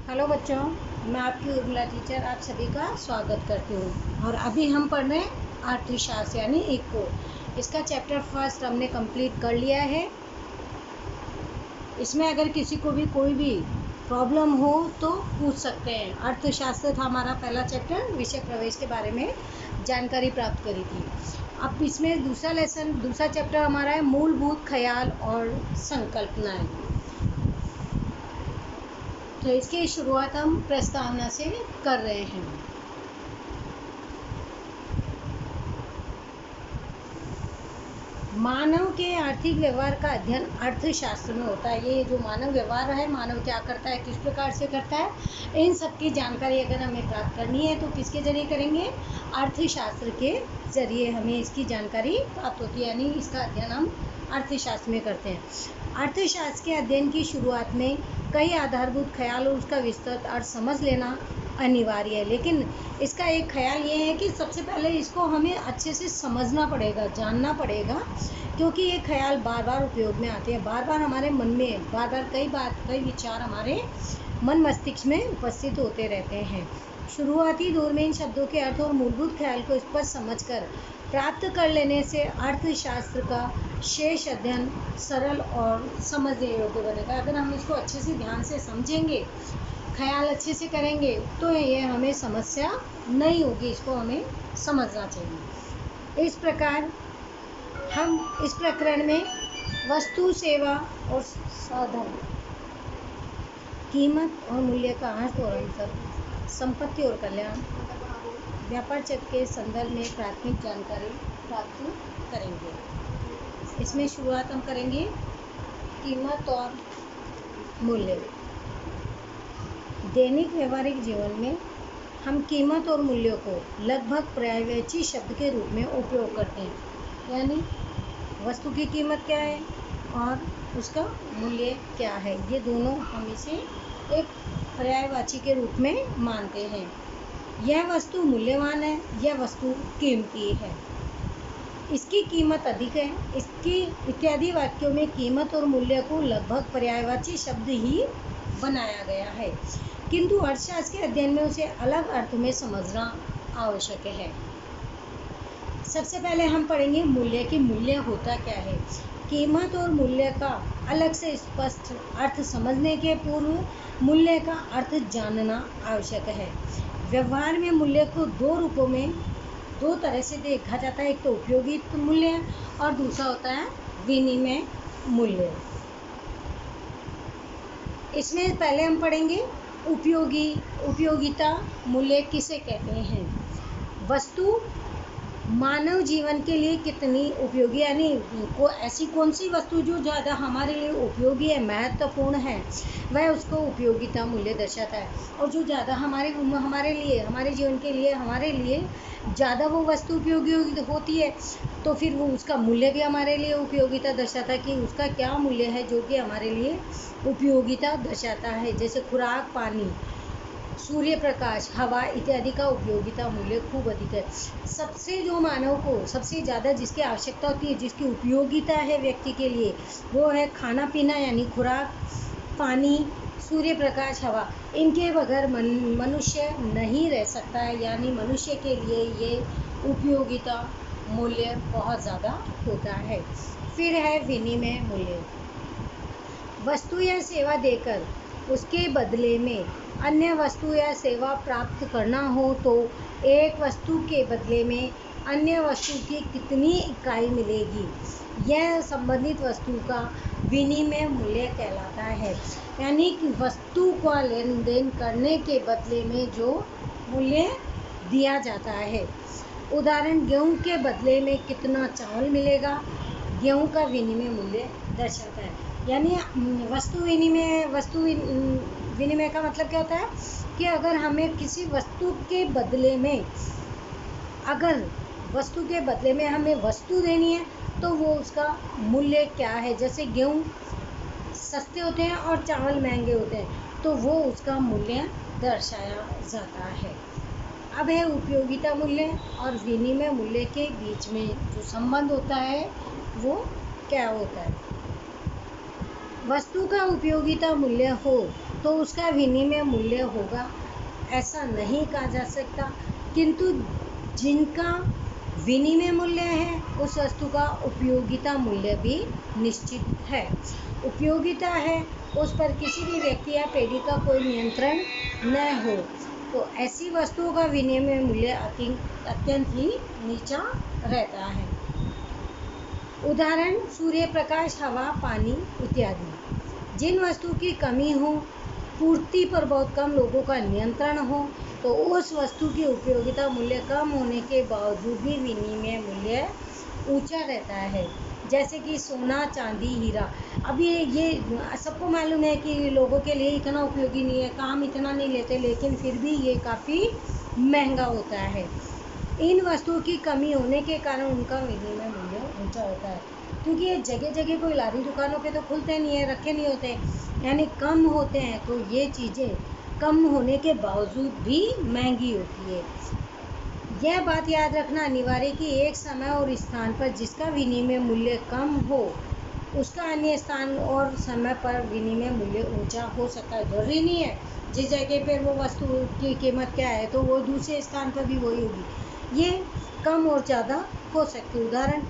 Hello बच्चों, मैं आपकी उर्मिला टीचर आप सभी का स्वागत करती हूँ। और अभी हम पढ़ रहे हैं अर्थशास्त्र यानी इको। इसका चैप्टर फर्स्ट हमने कंप्लीट कर लिया है। इसमें अगर किसी को भी कोई भी प्रॉब्लम हो तो पूछ सकते हैं। अर्थशास्त्र था हमारा पहला चैप्टर, विषय प्रवेश के बारे में जानकारी प्राप्त करी थी। अब इसमें दूसरा चैप्टर हमारा है मूलभूत ख्याल और संकल्पनाएं। तो इसकी शुरुआत हम प्रस्तावना से कर रहे हैं। मानव के आर्थिक व्यवहार का अध्ययन अर्थशास्त्र में होता है। ये जो मानव व्यवहार है, मानव क्या करता है, किस प्रकार से करता है, इन सब की जानकारी अगर हमें प्राप्त करनी है तो किसके जरिए करेंगे? अर्थशास्त्र के जरिए हमें इसकी जानकारी प्राप्त होती है, यानी इसका अध्ययन हम अर्थशास्त्र में करते हैं। अर्थशास्त्र के अध्ययन की शुरुआत में कई आधारभूत ख्याल और उसका विस्तृत अर्थ समझ लेना अनिवार्य है। लेकिन इसका एक ख्याल ये है कि सबसे पहले इसको हमें अच्छे से समझना पड़ेगा, जानना पड़ेगा, क्योंकि ये ख्याल बार बार उपयोग में आते हैं, बार बार हमारे मन में कई विचार हमारे मन मस्तिष्क में उपस्थित होते रहते हैं। शुरुआती दौर में इन शब्दों के अर्थ और मूलभूत ख्याल को स्पष्ट समझकर प्राप्त कर लेने से अर्थशास्त्र का शेष अध्ययन सरल और समझने योग्य बनेगा। अगर हम इसको अच्छे से ध्यान से समझेंगे, ख्याल अच्छे से करेंगे तो ये हमें समस्या नहीं होगी, इसको हमें समझना चाहिए। इस प्रकार हम इस प्रकरण में वस्तु, सेवा और साधन, कीमत और मूल्य का अर्थ और अंतर, संपत्ति और कल्याण, व्यापार चक्र के संदर्भ में प्राथमिक जानकारी प्राप्त करेंगे। इसमें शुरुआत हम करेंगे कीमत और मूल्य। दैनिक व्यवहारिक जीवन में हम कीमत और मूल्यों को लगभग पर्यायवाची शब्द के रूप में उपयोग करते हैं, यानी वस्तु की कीमत क्या है और उसका मूल्य क्या है, ये दोनों हम इसे एक पर्यायवाची के रूप में मानते हैं। यह वस्तु मूल्यवान है, यह वस्तु कीमती है, इसकी कीमत अधिक है, इसकी इत्यादि वाक्यों में कीमत और मूल्य को लगभग पर्यायवाची शब्द ही बनाया गया है, किंतु अर्थशास्त्र के अध्ययन में उसे अलग अर्थ में समझना आवश्यक है। सबसे पहले हम पढ़ेंगे मूल्य की मूल्य होता क्या है। कीमत और मूल्य का अलग से स्पष्ट अर्थ समझने के पूर्व मूल्य का अर्थ जानना आवश्यक है। व्यवहार में मूल्य को दो तरह से देखा जाता है, एक तो उपयोगी मूल्य और दूसरा होता है विनिमय मूल्य। इसमें पहले हम पढ़ेंगे उपयोगिता मूल्य किसे कहते हैं। वस्तु मानव जीवन के लिए कितनी उपयोगी, यानी ऐसी कौन सी वस्तु जो ज़्यादा हमारे लिए उपयोगी है, महत्वपूर्ण है, वह उसको उपयोगिता मूल्य दर्शाता है। और जो ज़्यादा हमारे जीवन के लिए हमारे लिए ज़्यादा वो वस्तु उपयोगी होती है तो फिर वो उसका मूल्य भी हमारे लिए उपयोगिता दर्शाता है कि उसका क्या मूल्य है जो कि हमारे लिए उपयोगिता दर्शाता है। जैसे खुराक, पानी, सूर्य प्रकाश, हवा इत्यादि का उपयोगिता मूल्य खूब अधिक है। सबसे जो मानव को सबसे ज़्यादा जिसकी आवश्यकता होती है, जिसकी उपयोगिता है व्यक्ति के लिए, वो है खाना पीना यानी खुराक, पानी, सूर्य प्रकाश, हवा। इनके बगैर मनुष्य नहीं रह सकता है, यानी मनुष्य के लिए ये उपयोगिता मूल्य बहुत ज़्यादा होता है। फिर है विनिमय मूल्य। वस्तु या सेवा देकर उसके बदले में अन्य वस्तु या सेवा प्राप्त करना हो तो एक वस्तु के बदले में अन्य वस्तु की कितनी इकाई मिलेगी, यह संबंधित वस्तु का विनिमय मूल्य कहलाता है। यानी कि वस्तु का लेन देन करने के बदले में जो मूल्य दिया जाता है। उदाहरण, गेहूं के बदले में कितना चावल मिलेगा, गेहूं का विनिमय मूल्य दर्शाता है। यानी वस्तु विनिमय का मतलब क्या होता है कि अगर हमें किसी वस्तु के बदले में हमें वस्तु देनी है तो वो उसका मूल्य क्या है। जैसे गेहूं सस्ते होते हैं और चावल महंगे होते हैं तो वो उसका मूल्य दर्शाया जाता है। अब है उपयोगिता मूल्य और विनिमय मूल्य के बीच में जो संबंध होता है वो क्या होता है। वस्तु का उपयोगिता मूल्य हो तो उसका विनिमय मूल्य होगा, ऐसा नहीं कहा जा सकता। किंतु जिनका विनिमय मूल्य है, उस वस्तु का उपयोगिता मूल्य भी निश्चित है। उपयोगिता है, उस पर किसी भी व्यक्ति या पीढ़ी का कोई नियंत्रण न हो, तो ऐसी वस्तुओं का विनिमय मूल्य अत्यंत ही नीचा रहता है। उदाहरण सूर्य प्रकाश, हवा, पानी इत्यादि। जिन वस्तु की कमी हो, पूर्ति पर बहुत कम लोगों का नियंत्रण हो, तो उस वस्तु की उपयोगिता मूल्य कम होने के बावजूद भी विनिमय मूल्य ऊंचा रहता है। जैसे कि सोना, चांदी, हीरा। अभी ये सबको मालूम है कि लोगों के लिए इतना उपयोगी नहीं है, काम इतना नहीं लेते, लेकिन फिर भी ये काफ़ी महंगा होता है। इन वस्तुओं की कमी होने के कारण उनका विनिमय मूल्य ऊंचा होता है, क्योंकि ये जगह जगह कोई लारी दुकानों पे तो खुलते नहीं है, रखे नहीं होते, यानी कम होते हैं, तो ये चीज़ें कम होने के बावजूद भी महंगी होती है। यह बात याद रखना अनिवार्य कि एक समय और स्थान पर जिसका विनिमय मूल्य कम हो, उसका अन्य स्थान और समय पर विनिमय मूल्य ऊंचा हो सकता है। जरूरी नहीं है जिस जगह पर वो वस्तु की कीमत क्या है तो वो दूसरे स्थान पर भी वही होगी, ये कम और ज़्यादा हो सकती है। उदाहरण,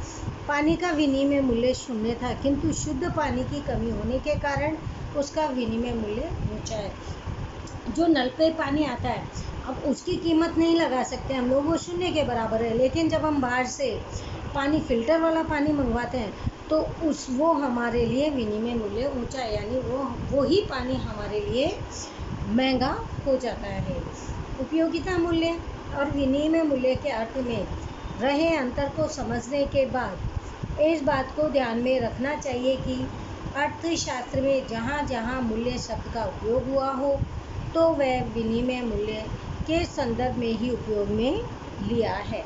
पानी का विनिमय मूल्य 0 था, किंतु शुद्ध पानी की कमी होने के कारण उसका विनिमय मूल्य ऊंचा है। जो नल पे पानी आता है, अब उसकी कीमत नहीं लगा सकते हम लोग, वो 0 के बराबर है, लेकिन जब हम बाहर से पानी फिल्टर वाला पानी मंगवाते हैं तो वो हमारे लिए विनिमय मूल्य ऊंचा है, यानी वो ही पानी हमारे लिए महंगा हो जाता है। उपयोगिता मूल्य और विनिमय मूल्य के अर्थ में रहे अंतर को समझने के बाद इस बात को ध्यान में रखना चाहिए कि अर्थशास्त्र में जहाँ जहाँ मूल्य शब्द का उपयोग हुआ हो, तो वह विनिमय मूल्य के संदर्भ में ही उपयोग में लिया है,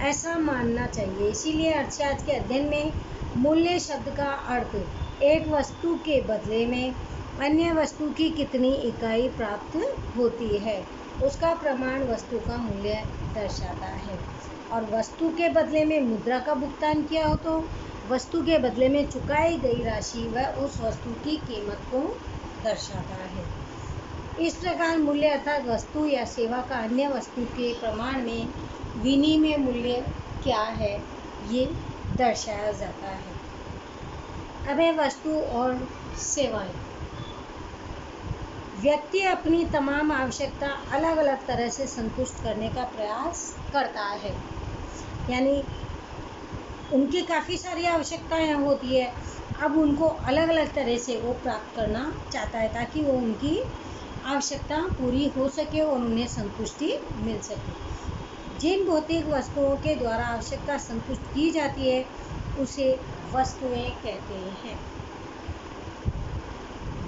ऐसा मानना चाहिए। इसीलिए अर्थशास्त्र के अध्ययन में मूल्य शब्द का अर्थ एक वस्तु के बदले में अन्य वस्तु की कितनी इकाई प्राप्त होती है, उसका प्रमाण वस्तु का मूल्य दर्शाता है। और वस्तु के बदले में मुद्रा का भुगतान किया हो तो वस्तु के बदले में चुकाई गई राशि वह उस वस्तु की कीमत को दर्शाता है। इस प्रकार मूल्य अर्थात वस्तु या सेवा का अन्य वस्तु के प्रमाण में विनिमय मूल्य क्या है, ये दर्शाया जाता है। अब है वस्तु और सेवाएं। व्यक्ति अपनी तमाम आवश्यकता अलग अलग तरह से संतुष्ट करने का प्रयास करता है, यानी उनकी काफ़ी सारी आवश्यकताएं होती है, अब उनको अलग अलग तरह से वो प्राप्त करना चाहता है ताकि वो उनकी आवश्यकता पूरी हो सके और उन्हें संतुष्टि मिल सके। जिन भौतिक वस्तुओं के द्वारा आवश्यकता संतुष्ट की जाती है उसे वस्तुएं कहते हैं।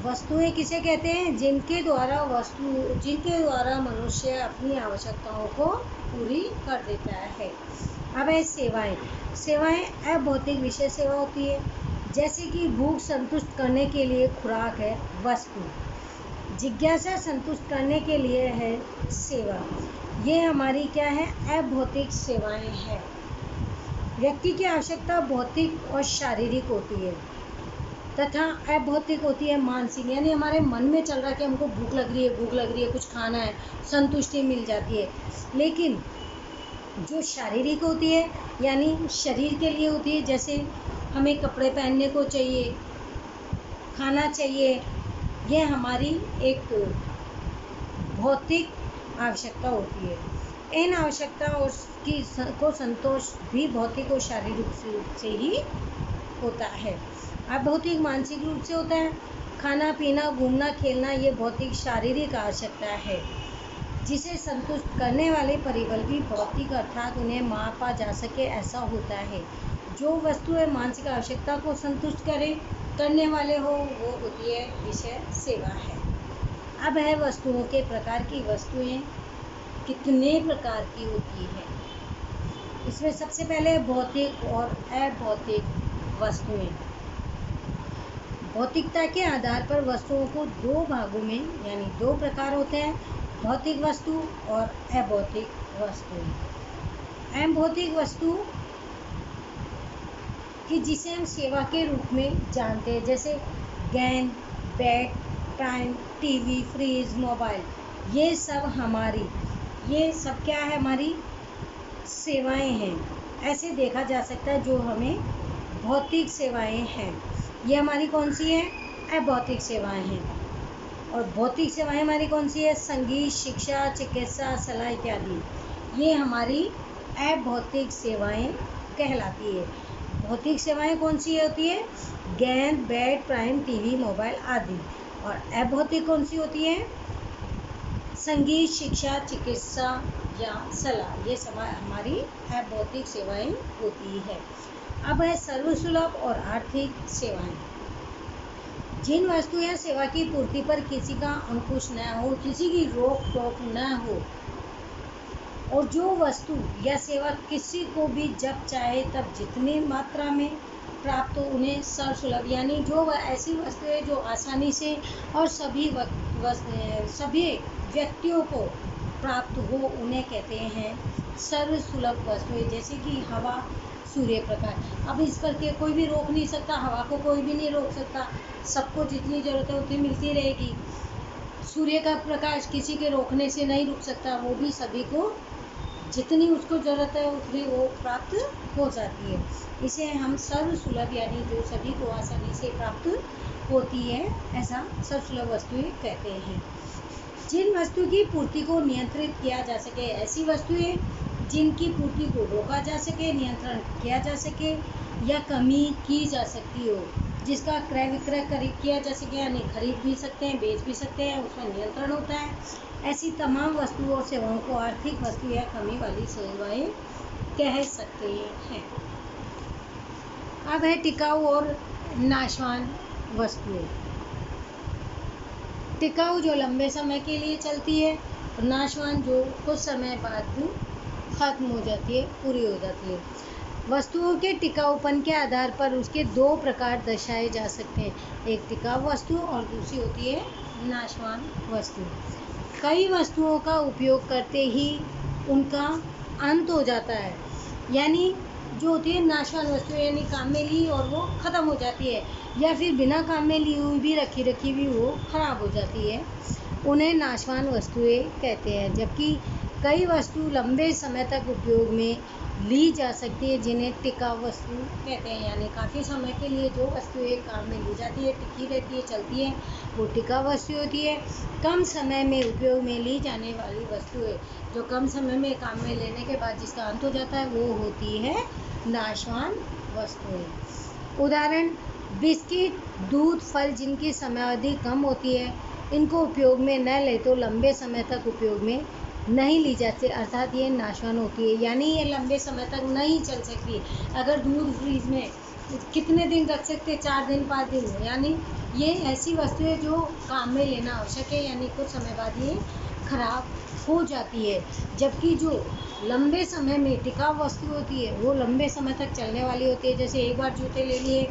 वस्तुएं किसे कहते हैं? जिनके द्वारा मनुष्य अपनी आवश्यकताओं को पूरी कर देता है। अब है सेवाएं। सेवाएं अभौतिक विषय सेवा होती है, जैसे कि भूख संतुष्ट करने के लिए खुराक है वस्तु, जिज्ञासा संतुष्ट करने के लिए है सेवा। ये हमारी क्या है? अभौतिक सेवाएं हैं। व्यक्ति की आवश्यकता भौतिक और शारीरिक होती है तथा अभौतिक होती है मानसिक, यानी हमारे मन में चल रहा है कि हमको भूख लग रही है कुछ खाना है, संतुष्टि मिल जाती है। लेकिन जो शारीरिक होती है यानी शरीर के लिए होती है, जैसे हमें कपड़े पहनने को चाहिए, खाना चाहिए, यह हमारी एक भौतिक आवश्यकता होती है। इन आवश्यकताओं को संतोष भी भौतिक और शारीरिक रूप से ही होता है। अभौतिक मानसिक रूप से होता है। खाना पीना, घूमना खेलना ये भौतिक शारीरिक आवश्यकता है, जिसे संतुष्ट करने वाले परिबल भी भौतिक अर्थात उन्हें मापा जा सके ऐसा होता है। जो वस्तुएं मानसिक आवश्यकता को संतुष्ट करने वाले हो वो होती है विषय सेवा है। अब है वस्तुओं के प्रकार की। वस्तुएं कितने प्रकार की होती है? इसमें सबसे पहले भौतिक और अभौतिक वस्तुएं। भौतिकता के आधार पर वस्तुओं को दो भागों में यानी दो प्रकार होते हैं, भौतिक वस्तु और अभौतिक वस्तुएं। अभौतिक वस्तु कि जिसे हम सेवा के रूप में जानते हैं, जैसे गेंद, bat, time, TV, fridge, mobile, ये सब क्या है, हमारी सेवाएं हैं। ऐसे देखा जा सकता है जो हमें भौतिक सेवाएं हैं। ये हमारी कौन सी है? अभौतिक सेवाएं हैं। और भौतिक सेवाएं हमारी कौन सी है? संगीत, शिक्षा, चिकित्सा, सलाह इत्यादि। ये हमारी अभौतिक सेवाएं कहलाती है। भौतिक सेवाएं कौन सी होती है? गेंद, बैट, प्राइम, टीवी, मोबाइल आदि। और अभौतिक कौन सी होती है? संगीत, शिक्षा, चिकित्सा या सलाह। ये सब हमारी अभौतिक सेवाएं होती है। अब है सर्वसुलभ और आर्थिक सेवाएं। जिन वस्तु या सेवा की पूर्ति पर किसी का अंकुश न हो, किसी की रोक टोक न हो, और जो वस्तु या सेवा किसी को भी जब चाहे तब जितनी मात्रा में प्राप्त हो, उन्हें सर्वसुलभ, यानी जो ऐसी वस्तु है जो आसानी से और सभी व्यक्तियों को प्राप्त हो, उन्हें कहते हैं सर्वसुलभ वस्तुएं। जैसे कि हवा, सूर्य प्रकाश। अब इस पर के कोई भी रोक नहीं सकता, हवा को कोई भी नहीं रोक सकता, सबको जितनी ज़रूरत है उतनी मिलती रहेगी। सूर्य का प्रकाश किसी के रोकने से नहीं रुक सकता, वो भी सभी को जितनी उसको ज़रूरत है उतनी वो प्राप्त हो जाती है। इसे हम सर्वसुलभ, यानी जो सभी को आसानी से प्राप्त होती है, ऐसा सर्वसुलभ वस्तुएं कहते हैं। जिन वस्तु की पूर्ति को नियंत्रित किया जा सके, ऐसी वस्तुएं जिनकी पूर्ति को रोका जा सके, नियंत्रण किया जा सके या कमी की जा सकती हो, जिसका क्रय विक्रय किया जा सके, यानी खरीद भी सकते हैं, बेच भी सकते हैं, उसमें नियंत्रण होता है, ऐसी तमाम वस्तुओं और सेवाओं को आर्थिक वस्तु या कमी वाली सेवाएं कह सकते हैं। अब है टिकाऊ और नाशवान वस्तुएं। टिकाऊ जो लंबे समय के लिए चलती है, और नाशवान जो कुछ समय बाद खत्म हो जाती है, पूरी हो जाती है। वस्तुओं के टिकाऊपन के आधार पर उसके दो प्रकार दर्शाए जा सकते हैं, एक टिकाऊ वस्तु और दूसरी होती है नाशवान वस्तु। कई वस्तुओं का उपयोग करते ही उनका अंत हो जाता है, यानी जो होती है नाशवान वस्तु, यानी काम में ली और वो ख़त्म हो जाती है, या फिर बिना काम में ली हुई भी रखी भी वो ख़राब हो जाती है, उन्हें नाशवान वस्तुएं कहते हैं। जबकि कई वस्तु लंबे समय तक उपयोग में ली जा सकती है, जिन्हें टिकाऊ वस्तु कहते हैं, यानी काफ़ी समय के लिए जो वस्तुएं काम में ली जाती है, टिकी रहती है, चलती है, वो टिकाऊ वस्तु होती है। कम समय में उपयोग में ली जाने वाली वस्तुएं, जो कम समय में काम में लेने के बाद जिसका अंत हो जाता है, वो होती है नाशवान वस्तुएं। उदाहरण: बिस्किट, दूध, फल जिनकी समयावधि कम होती है, इनको उपयोग में न ले तो लंबे समय तक उपयोग में नहीं ली जाती, अर्थात ये नाशवान होती है, यानी ये लंबे समय तक नहीं चल सकती। अगर दूध फ्रीज में कितने दिन रख सकते? 4 दिन 5 दिन, यानी ये ऐसी वस्तु है जो काम में लेना आवश्यक है, यानी कुछ समय बाद ये खराब हो जाती है। जबकि जो लंबे समय में टिकाऊ वस्तु होती है, वो लंबे समय तक चलने वाली होती है। जैसे एक बार जूते ले लिए,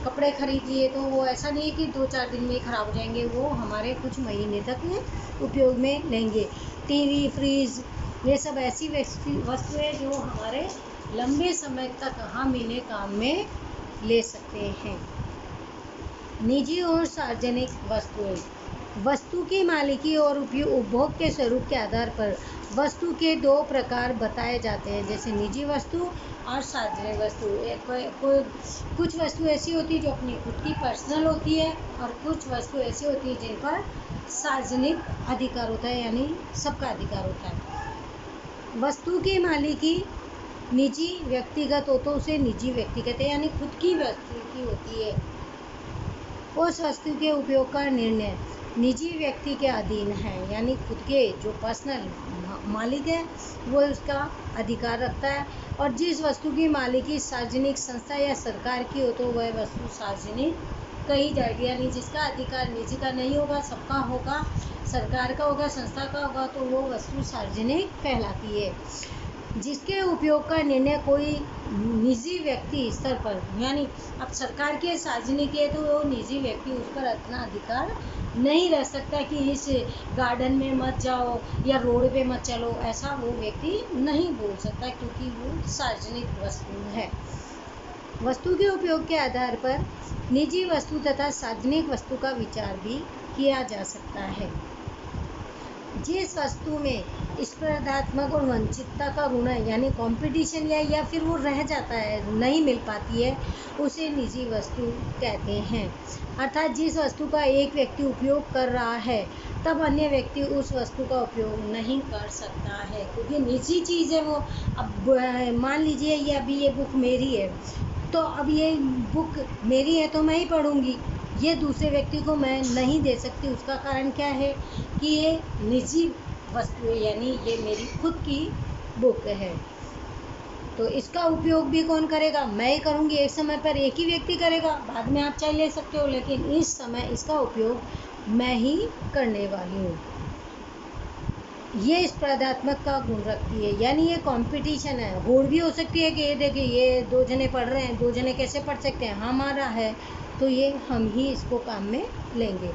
कपड़े खरीद लिए, तो वो ऐसा नहीं है कि 2-4 दिन में ख़राब हो जाएंगे, वो हमारे कुछ महीने तक उपयोग में लेंगे। टीवी, फ्रिज, ये सब ऐसी वस्तु है जो हमारे लंबे समय तक हम इन्हें काम में ले सकते हैं। निजी और सार्वजनिक वस्तुएं। वस्तु की मालिकी और उपभोग के स्वरूप के आधार पर वस्तु के दो प्रकार बताए जाते हैं, जैसे निजी वस्तु और सार्वजनिक वस्तु। कुछ वस्तु ऐसी होती है जो अपनी खुद की पर्सनल होती है, और कुछ वस्तु ऐसी होती है जिन पर सार्वजनिक अधिकार होता है, यानी सबका अधिकार होता है। वस्तु की मालिकी निजी व्यक्तिगत हो तो उसे निजी व्यक्ति कहते हैं, यानी खुद की वस्तु की होती है। उस वस्तु के उपयोग का निर्णय निजी व्यक्ति के अधीन है, यानी खुद के जो पर्सनल मालिक है वो उसका अधिकार रखता है। और जिस वस्तु की मालिकी सार्वजनिक संस्था या सरकार की हो तो वह वस्तु सार्वजनिक कही जाएगी, यानी जिसका अधिकार निजी का नहीं होगा, सबका होगा, सरकार का होगा, संस्था का होगा, तो वो वस्तु सार्वजनिक कहलाती है। जिसके उपयोग का निर्णय कोई निजी व्यक्ति स्तर पर, यानी अब सरकार के सार्वजनिक है तो वो निजी व्यक्ति उस पर इतना अधिकार नहीं रह सकता कि इस गार्डन में मत जाओ या रोड पे मत चलो, ऐसा वो व्यक्ति नहीं बोल सकता, क्योंकि वो सार्वजनिक वस्तु है। वस्तु के उपयोग के आधार पर निजी वस्तु तथा सार्वजनिक वस्तु का विचार भी किया जा सकता है। जिस वस्तु में स्पर्धात्मक और वंचितता का गुण है, यानी कंपटीशन या फिर वो रह जाता है, नहीं मिल पाती है, उसे निजी वस्तु कहते हैं। अर्थात जिस वस्तु का एक व्यक्ति उपयोग कर रहा है तब अन्य व्यक्ति उस वस्तु का उपयोग नहीं कर सकता है, क्योंकि निजी चीज़ है वो। अब मान लीजिए ये अभी ये बुक मेरी है, तो अब ये बुक मेरी है तो मैं ही पढ़ूंगी, ये दूसरे व्यक्ति को मैं नहीं दे सकती। उसका कारण क्या है कि ये निजी वस्तु है, यानी ये मेरी खुद की बुक है। तो इसका उपयोग भी कौन करेगा? मैं ही करूँगी। एक समय पर एक ही व्यक्ति करेगा, बाद में आप चाहे ले सकते हो, लेकिन इस समय इसका उपयोग मैं ही करने वाली हूँ। ये स्पर्धात्मक का गुण रखती है, यानी ये कंपटीशन है। होड़ भी हो सकती है कि ये देखिए ये 2 जने पढ़ रहे हैं, 2 जने कैसे पढ़ सकते हैं, हमारा है तो ये हम ही इसको काम में लेंगे।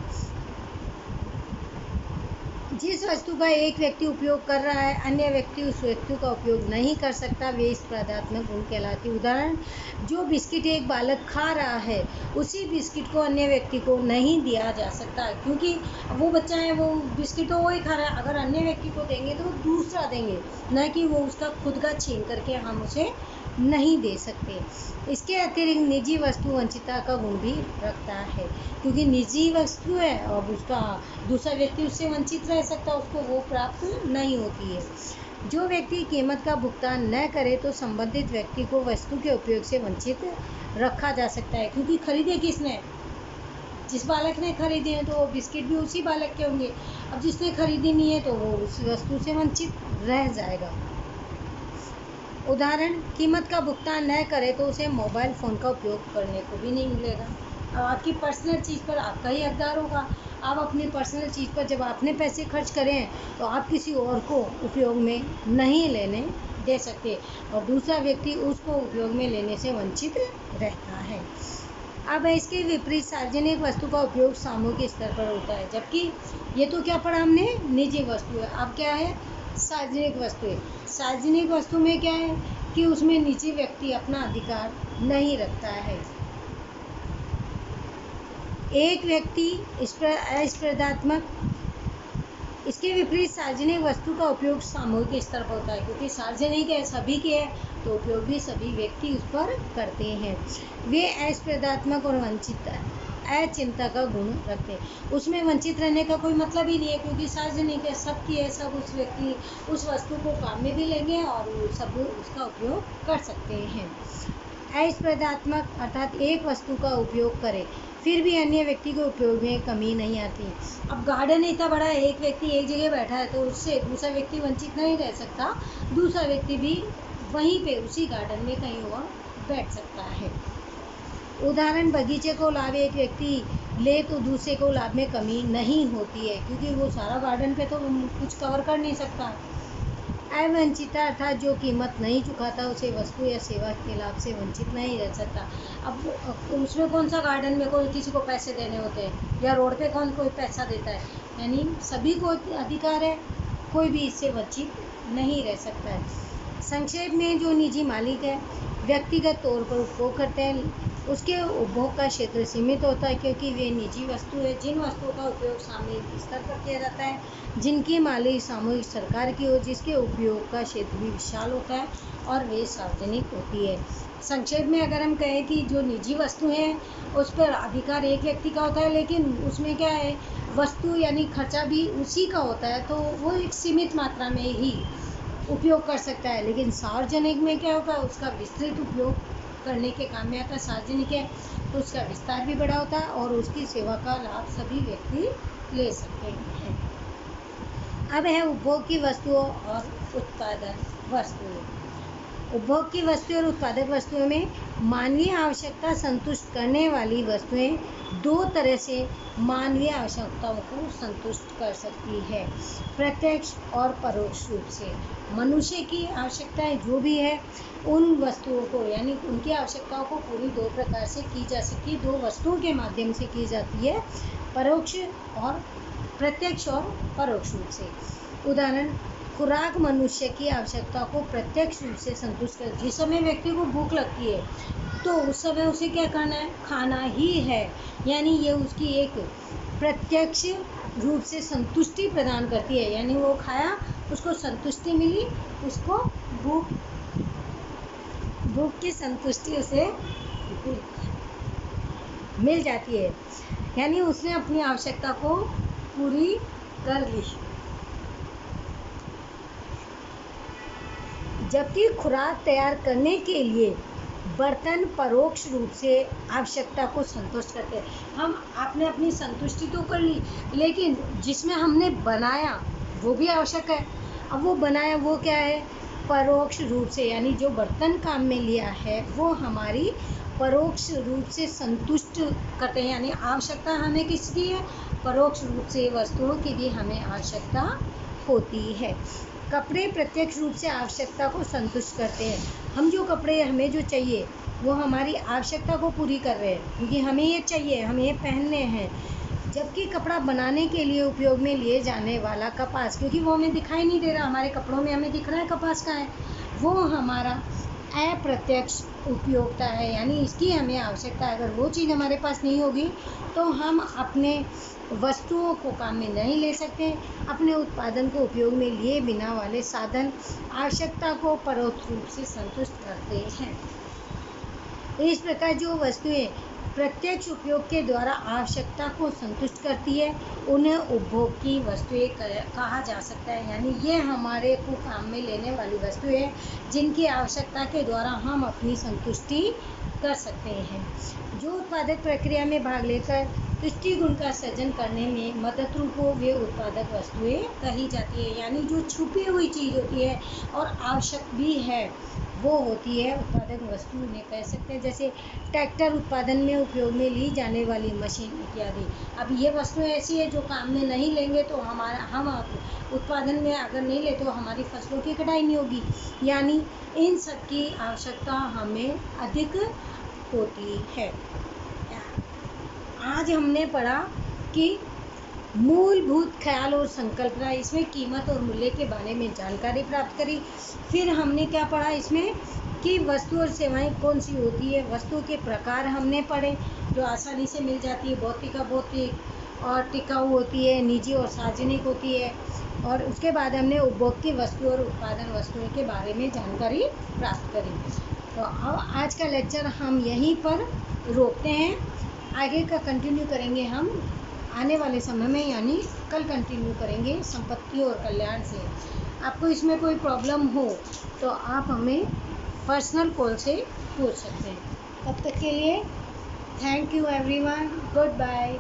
जिस वस्तु का एक व्यक्ति उपयोग कर रहा है अन्य व्यक्ति उस वस्तु का उपयोग नहीं कर सकता, वे स्पर्धात्मक गुण कहलाती है। उदाहरण, जो बिस्किट एक बालक खा रहा है उसी बिस्किट को अन्य व्यक्ति को नहीं दिया जा सकता, क्योंकि वो बच्चा है, वो बिस्किट तो वो ही खा रहा है। अगर अन्य व्यक्ति को देंगे तो वो दूसरा देंगे, न कि वो उसका खुद का छीन करके हम उसे नहीं दे सकते। इसके अतिरिक्त निजी वस्तु वंचितता का गुण भी रखता है, क्योंकि निजी वस्तु है और उसका दूसरा व्यक्ति उससे वंचित रह सकता है, उसको वो प्राप्त नहीं होती है। जो व्यक्ति कीमत का भुगतान न करे तो संबंधित व्यक्ति को वस्तु के उपयोग से वंचित रखा जा सकता है, क्योंकि खरीदे किसने? जिस बालक ने खरीदे हैं तो वो बिस्किट भी उसी बालक के होंगे। अब जिसने खरीदी नहीं है तो वो उस वस्तु से वंचित रह जाएगा। उदाहरण, कीमत का भुगतान न करे तो उसे मोबाइल फ़ोन का उपयोग करने को भी नहीं मिलेगा। अब आपकी पर्सनल चीज़ पर आपका ही हकदार होगा। आप अपनी पर्सनल चीज़ पर जब आपने पैसे खर्च करें तो आप किसी और को उपयोग में नहीं लेने दे सकते, और दूसरा व्यक्ति उसको उपयोग में लेने से वंचित रहता है। अब इसके विपरीत सार्वजनिक वस्तु का उपयोग सामूहिक स्तर पर होता है, जबकि ये तो क्या पढ़ा हमने? निजी वस्तु है। अब क्या है? सार्वजनिक वस्तु है। सार्वजनिक वस्तु में क्या है कि उसमें निजी व्यक्ति अपना अधिकार नहीं रखता है। एक व्यक्ति अस्पर्धात्मक। इसके विपरीत सार्वजनिक वस्तु का उपयोग सामूहिक स्तर पर होता है, क्योंकि सार्वजनिक है, सभी के है, तो उपयोग भी सभी व्यक्ति उस पर करते हैं। वे अस्पर्धात्मक और अचिंता का गुण रखते हैं। उसमें वंचित रहने का कोई मतलब ही नहीं है, क्योंकि सार्वजनिक है, सबकी है, सब उस व्यक्ति उस वस्तु को काम में भी लेंगे और सब उसका उपयोग कर सकते हैं। अस्पर्धात्मक अर्थात एक वस्तु का उपयोग करें फिर भी अन्य व्यक्ति के उपयोग में कमी नहीं आती। अब गार्डन इतना बड़ा है, एक व्यक्ति एक जगह बैठा है तो उससे दूसरा व्यक्ति वंचित नहीं रह सकता, दूसरा व्यक्ति भी वहीं पे उसी गार्डन में कहीं और बैठ सकता है। उदाहरण, बगीचे को लाभ एक व्यक्ति ले तो दूसरे को लाभ में कमी नहीं होती है, क्योंकि वो सारा गार्डन पे तो कुछ कवर कर नहीं सकता। अवंचिता अर्थात जो कीमत नहीं चुकाता उसे वस्तु या सेवा के लाभ से वंचित नहीं रह सकता। अब उसमें कौन सा गार्डन में कोई किसी को पैसे देने होते हैं, या रोड पे कौन कोई पैसा देता है? यानी सभी को अधिकार है, कोई भी इससे वंचित नहीं रह सकता है। संक्षेप में, जो निजी मालिक है व्यक्तिगत तौर पर उपभोग करते हैं, उसके उपभोग का क्षेत्र सीमित होता है, क्योंकि वे निजी वस्तु है। जिन वस्तुओं का उपयोग सामूहिक स्तर पर किया जाता है, जिनकी मालिक सामूहिक सरकार की हो, जिसके उपयोग का क्षेत्र भी विशाल होता है और वे सार्वजनिक होती है। संक्षेप में अगर हम कहें कि जो निजी वस्तु है उस पर अधिकार एक व्यक्ति का होता है, लेकिन उसमें क्या है, वस्तु यानी खर्चा भी उसी का होता है, तो वो एक सीमित मात्रा में ही उपयोग कर सकता है। लेकिन सार्वजनिक में क्या होगा, उसका विस्तृत उपयोग करने के काम में आता है। सार्वजनिक है तो उसका विस्तार भी बड़ा होता है और उसकी सेवा का लाभ सभी व्यक्ति ले सकते हैं। अब है उपभोग की वस्तुओं और उत्पादन वस्तुएं। उपभोग की वस्तुएं और उत्पादक वस्तुओं में मानवीय आवश्यकता संतुष्ट करने वाली वस्तुएं दो तरह से मानवीय आवश्यकताओं को संतुष्ट कर सकती है, प्रत्यक्ष और परोक्ष रूप से। मनुष्य की आवश्यकताएं जो भी है उन वस्तुओं को यानी उनकी आवश्यकताओं को पूरी दो प्रकार से की जा सकती है, दो वस्तुओं के माध्यम से की जाती है, परोक्ष और प्रत्यक्ष और परोक्ष रूप से। उदाहरण, खुराक मनुष्य की आवश्यकता को प्रत्यक्ष रूप से संतुष्ट कर। जिस समय व्यक्ति को भूख लगती है तो उस समय उसे क्या करना है, खाना ही है, यानी ये उसकी एक प्रत्यक्ष रूप से संतुष्टि प्रदान करती है, यानी वो खाया, उसको संतुष्टि मिली, उसको भूख की संतुष्टि उसे मिल जाती है, यानी उसने अपनी आवश्यकता को पूरी कर ली। जबकि खुराक तैयार करने के लिए बर्तन परोक्ष रूप से आवश्यकता को संतुष्ट करते हैं। हम आपने अपनी संतुष्टि तो कर ली, लेकिन जिसमें हमने बनाया वो भी आवश्यक है। अब वो बनाया वो क्या है? परोक्ष रूप से, यानी जो बर्तन काम में लिया है वो हमारी परोक्ष रूप से संतुष्ट करते हैं, यानी आवश्यकता हमें किसकी है? परोक्ष रूप से वस्तुओं की भी हमें आवश्यकता होती है। कपड़े प्रत्यक्ष रूप से आवश्यकता को संतुष्ट करते हैं। हम जो कपड़े हमें जो चाहिए वो हमारी आवश्यकता को पूरी कर रहे हैं, क्योंकि हमें ये चाहिए, हमें ये पहनने हैं। जबकि कपड़ा बनाने के लिए उपयोग में लिए जाने वाला कपास, क्योंकि वो हमें दिखाई नहीं दे रहा, हमारे कपड़ों में हमें दिख रहा है कपास का है, वो हमारा अप्रत्यक्ष उपयोगिता है, यानी इसकी हमें आवश्यकता है। अगर वो चीज़ हमारे पास नहीं होगी तो हम अपने वस्तुओं को काम में नहीं ले सकते। अपने उत्पादन को उपयोग में लिए बिना वाले साधन आवश्यकता को परोक्ष रूप से संतुष्ट करते हैं। इस प्रकार जो वस्तुएं प्रत्यक्ष उपयोग के द्वारा आवश्यकता को संतुष्ट करती है उन्हें उपभोग की वस्तुएं कहा जा सकता है, यानी ये हमारे को काम में लेने वाली वस्तुएं जिनकी आवश्यकता के द्वारा हम अपनी संतुष्टि कर सकते हैं। जो उत्पादक प्रक्रिया में भाग लेकर तुष्टि गुण का सृजन करने में मदद रूप हो वे उत्पादक वस्तुएं कही जाती है, यानी जो छुपी हुई चीज़ होती है और आवश्यक भी है वो होती है उत्पादक वस्तु उन्हें कह सकते हैं। जैसे ट्रैक्टर उत्पादन में उपयोग में ली जाने वाली मशीन इत्यादि। अब ये वस्तुएं ऐसी है जो काम में नहीं लेंगे तो हम उत्पादन में अगर नहीं ले तो हमारी फसलों की कटाई नहीं होगी, यानी इन सब की आवश्यकता हमें अधिक होती है। आज हमने पढ़ा कि मूलभूत ख्याल और संकल्पना, इसमें कीमत और मूल्य के बारे में जानकारी प्राप्त करी। फिर हमने क्या पढ़ा इसमें कि वस्तु और सेवाएं कौन सी होती है, वस्तु के प्रकार हमने पढ़े जो आसानी से मिल जाती है, भौतिक और टिकाऊ होती है, निजी और सार्वजनिक होती है। और उसके बाद हमने उपभोग की वस्तु और उत्पादन वस्तुओं के बारे में जानकारी प्राप्त करी। तो अब आज का लेक्चर हम यहीं पर रोकते हैं, आगे का कंटिन्यू करेंगे हम आने वाले समय में, यानी कल कंटिन्यू करेंगे संपत्ति और कल्याण से। आपको इसमें कोई प्रॉब्लम हो तो आप हमें पर्सनल कॉल से पूछ सकते हैं। तब तक के लिए thank you everyone, good bye.